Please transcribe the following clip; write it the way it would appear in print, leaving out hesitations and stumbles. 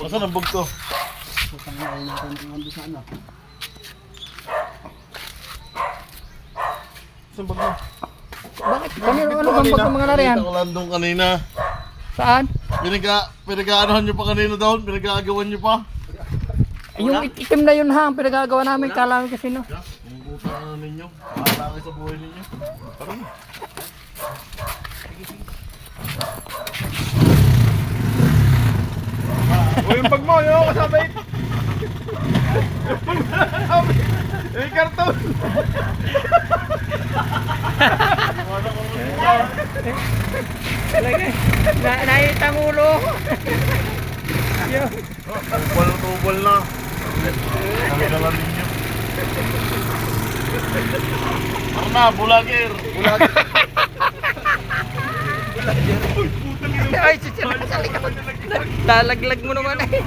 Saan ang bug to? Sasangay natin ang ando sa ano. Saan bug mo? Bakit? Kanino ano bang bag ng mga nariyan? Nakita ko lang doon kanina. Saan? Pinag-aanohan nyo pa kanina doon? Pinag-aagawan nyo pa? Yung itim na yun ha, ang pinagagawa namin, kala namin kasi no. Ang buta na ninyo. Mahala kayo sa buhay ninyo. Parang. O yung bag mo, yung kasabay. Yung karton. Talaga, nakita ang ulo. Yun. Tubal na. Ang galang ninyo. Parang na, bulagir. Bulagir. Ay, sisira sa likod. Lalaglag mo naman eh.